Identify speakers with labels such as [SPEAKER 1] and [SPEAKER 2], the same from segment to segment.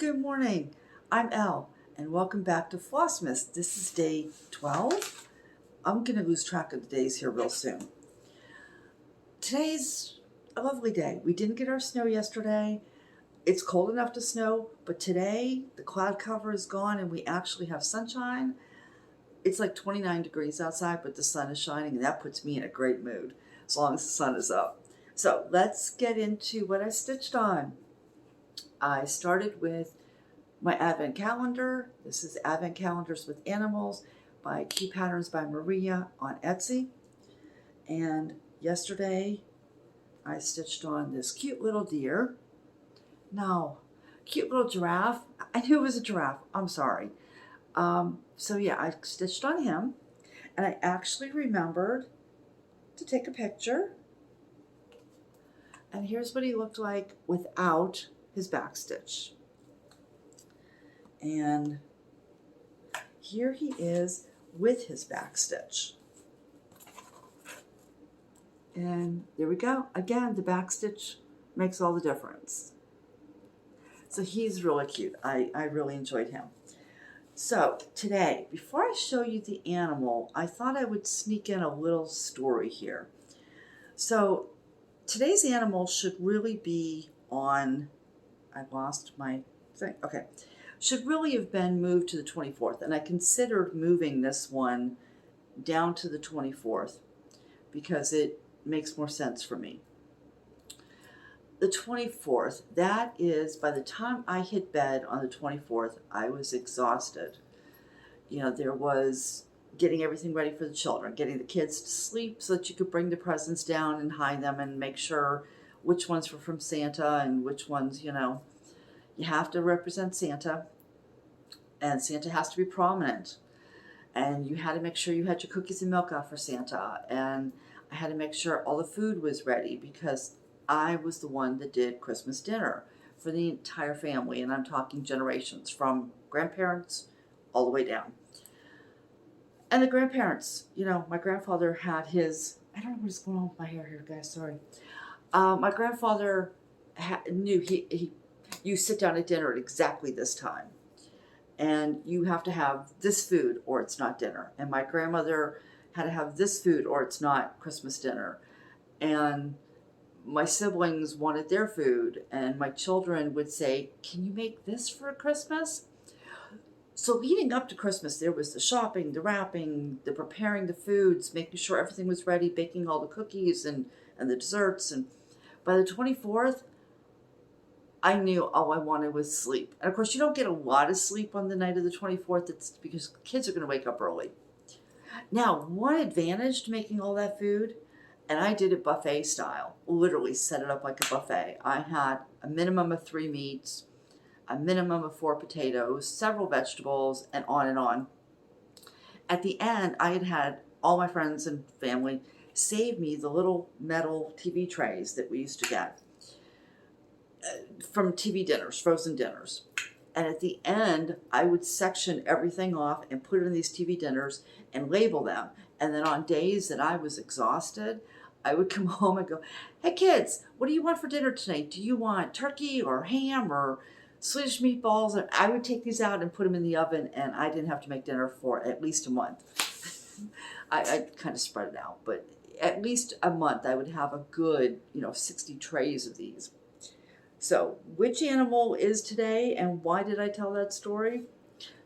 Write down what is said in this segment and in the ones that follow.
[SPEAKER 1] Good morning. I'm Elle, and welcome back to Flossmas. This is day 12. I'm going to lose track of the days here real soon. Today's a lovely day. We didn't get our snow yesterday. It's cold enough to snow, but today the cloud cover is gone and we actually have sunshine. It's like 29 degrees outside, but the sun is shining, and that puts me in a great mood as long as the sun is up. So let's get into what I stitched on. I started with my advent calendar. This is Advent Calendars with Animals by CutePatternsbyMaria on Etsy. And yesterday I stitched on this cute little deer. No, cute little giraffe. I knew it was a giraffe. I'm sorry. So yeah, I stitched on him, and I actually remembered to take a picture. And here's what he looked like without his back stitch. And here he is with his back stitch. And there we go. Again, the back stitch makes all the difference. So he's really cute. I really enjoyed him. So today, before I show you the animal, I thought I would sneak in a little story here. So today's animal should really be on, I lost my thing. Okay. Should really have been moved to the 24th. And I considered moving this one down to the 24th because it makes more sense for me. The 24th, that is, by the time I hit bed on the 24th, I was exhausted. You know, there was getting everything ready for the children, getting the kids to sleep so that you could bring the presents down and hide them and make sure which ones were from Santa and which ones, you know, you have to represent Santa, and Santa has to be prominent. And you had to make sure you had your cookies and milk out for Santa, and I had to make sure all the food was ready because I was the one that did Christmas dinner for the entire family, and I'm talking generations from grandparents all the way down. And the grandparents, you know, my grandfather had his, I don't know what is going on with my hair here, guys, sorry. My grandfather knew you sit down at dinner at exactly this time, and you have to have this food or it's not dinner. And my grandmother had to have this food or it's not Christmas dinner. And my siblings wanted their food, and my children would say, can you make this for Christmas? So leading up to Christmas, there was the shopping, the wrapping, the preparing the foods, making sure everything was ready, baking all the cookies and the desserts. And by the 24th, I knew all I wanted was sleep. And of course, you don't get a lot of sleep on the night of the 24th. It's because kids are going to wake up early. Now, one advantage to making all that food, and I did it buffet style, literally set it up like a buffet. I had a minimum of 3 meats, a minimum of 4 potatoes, several vegetables, and on and on. At the end, I had all my friends and family save me the little metal TV trays that we used to get from TV dinners, frozen dinners. And at the end, I would section everything off and put it in these TV dinners and label them. And then on days that I was exhausted, I would come home and go, hey kids, what do you want for dinner tonight? Do you want turkey or ham or Swedish meatballs? And I would take these out and put them in the oven, and I didn't have to make dinner for at least a month. I kind of spread it out, but at least a month I would have a good, 60 trays of these. So which animal is today, and why did I tell that story?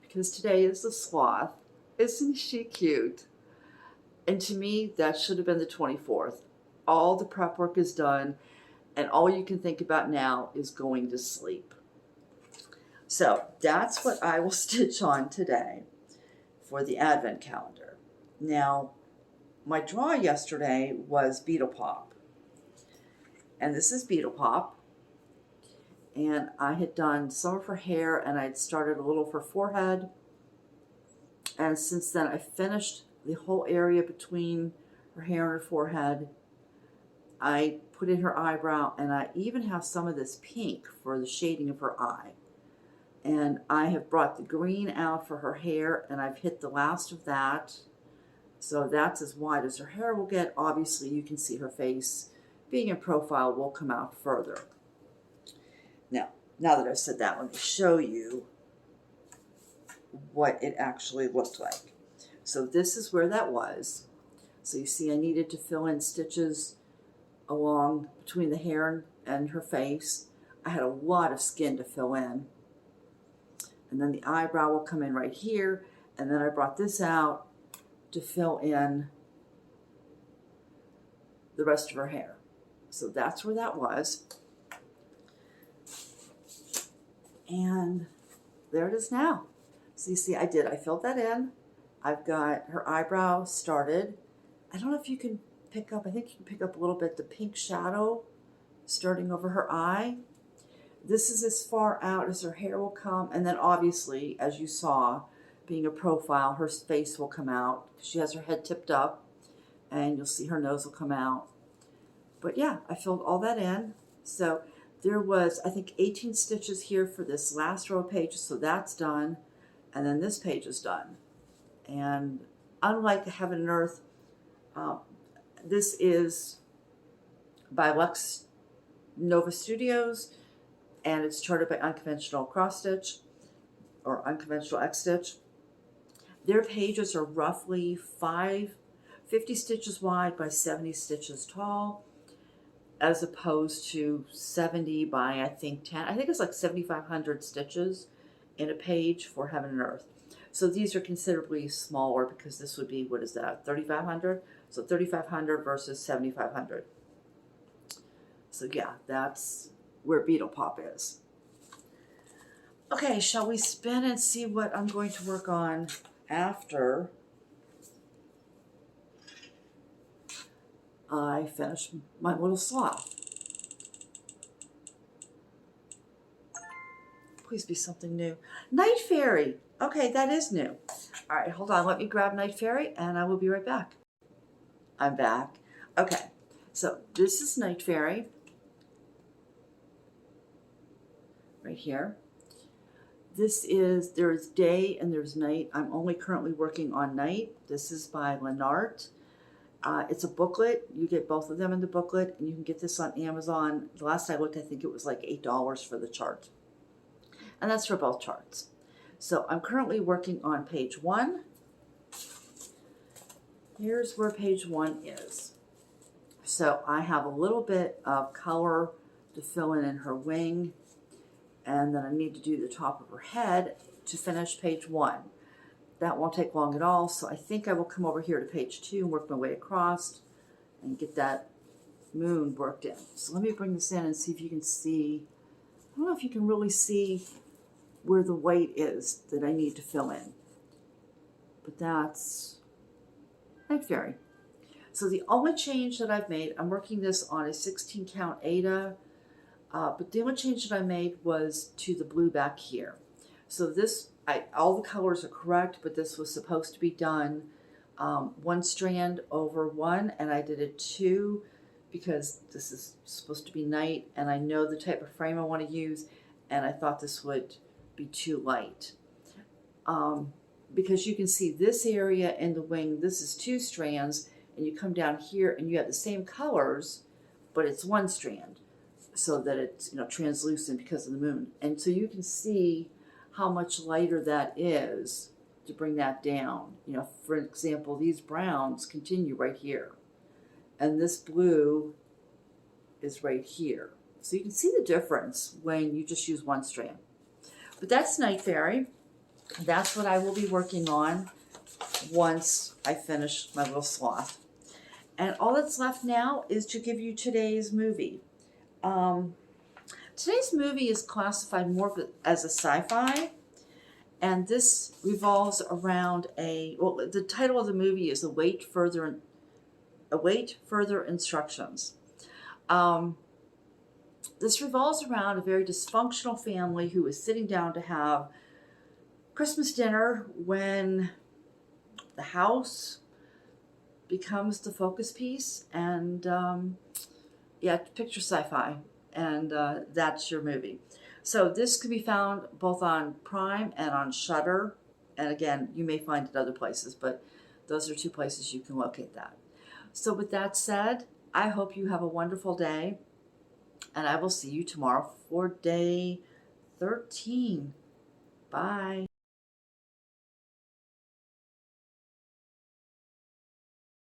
[SPEAKER 1] Because today is the sloth. Isn't she cute? And to me, that should have been the 24th. All the prep work is done, and all you can think about now is going to sleep. So that's what I will stitch on today for the Advent calendar. Now, my draw yesterday was Beetle Pop. And this is Beetle Pop. And I had done some of her hair, and I'd started a little of her forehead. And since then, I finished the whole area between her hair and her forehead. I put in her eyebrow, and I even have some of this pink for the shading of her eye. And I have brought the green out for her hair, and I've hit the last of that. So that's as wide as her hair will get. Obviously, you can see her face. Being in profile will come out further. Now, now that I've said that, let me show you what it actually looked like. So this is where that was. So you see I needed to fill in stitches along between the hair and her face. I had a lot of skin to fill in. And then the eyebrow will come in right here. And then I brought this out to fill in the rest of her hair. So that's where that was. And there it is now. So you see I filled that in. I've got her eyebrow started. I don't know if you can pick up, I think you can pick up a little bit the pink shadow starting over her eye. This is as far out as her hair will come. And then obviously, as you saw, being a profile, her face will come out. She has her head tipped up and you'll see her nose will come out. But yeah, I filled all that in. So there was, I think, 18 stitches here for this last row of pages. So that's done. And then this page is done. And unlike Heaven and Earth, this is by LuxNovaStudios, and it's charted by UnconventionalXStitch or UnconventionalXStitch. Their pages are roughly 50 stitches wide by 70 stitches tall, as opposed to 70 by, I think, 10. I think it's like 7,500 stitches in a page for Heaven and Earth. So these are considerably smaller because this would be, what is that, 3,500? So 3,500 versus 7,500. So yeah, that's where Beetle Pop is. Okay, shall we spin and see what I'm going to work on after I finish my little sloth? Please be something new. Night Fairy. Okay, that is new. All right, hold on. Let me grab Night Fairy and I will be right back. I'm back. Okay, so this is Night Fairy. Right here. This is, there's day and there's night. I'm only currently working on night. This is by Lanarte. It's a booklet. You get both of them in the booklet, and you can get this on Amazon. The last I looked, I think it was like $8 for the chart. And that's for both charts. So I'm currently working on page 1. Here's where page 1 is. So I have a little bit of color to fill in her wing, and then I need to do the top of her head to finish page 1. That won't take long at all, so I think I will come over here to page 2 and work my way across and get that moon worked in. So let me bring this in and see if you can see. I don't know if you can really see where the white is that I need to fill in. But that's Night Fairy. So the only change that I've made, I'm working this on a 16 count Aida, but the only change that I made was to the blue back here. So this, all the colors are correct, but this was supposed to be done one strand over one, and I did it 2 because this is supposed to be night, and I know the type of frame I want to use, and I thought this would be too light. Because you can see this area in the wing, this is 2 strands, and you come down here and you have the same colors, but it's 1 strand, so that it's, you know, translucent because of the moon. And so you can see how much lighter that is to bring that down. You know, for example, these browns continue right here, and this blue is right here. So you can see the difference when you just use 1 strand. But that's Night Fairy. That's what I will be working on once I finish my little sloth. And all that's left now is to give you today's movie. Today's movie is classified more as a sci-fi, and this revolves around the title of the movie is Await Further Instructions. This revolves around a very dysfunctional family who is sitting down to have Christmas dinner when the house becomes the focus piece, and yeah, picture sci-fi, and that's your movie. So this can be found both on Prime and on Shudder, and again, you may find it other places, but those are 2 places you can locate that. So with that said, I hope you have a wonderful day, and I will see you tomorrow for day 13. Bye.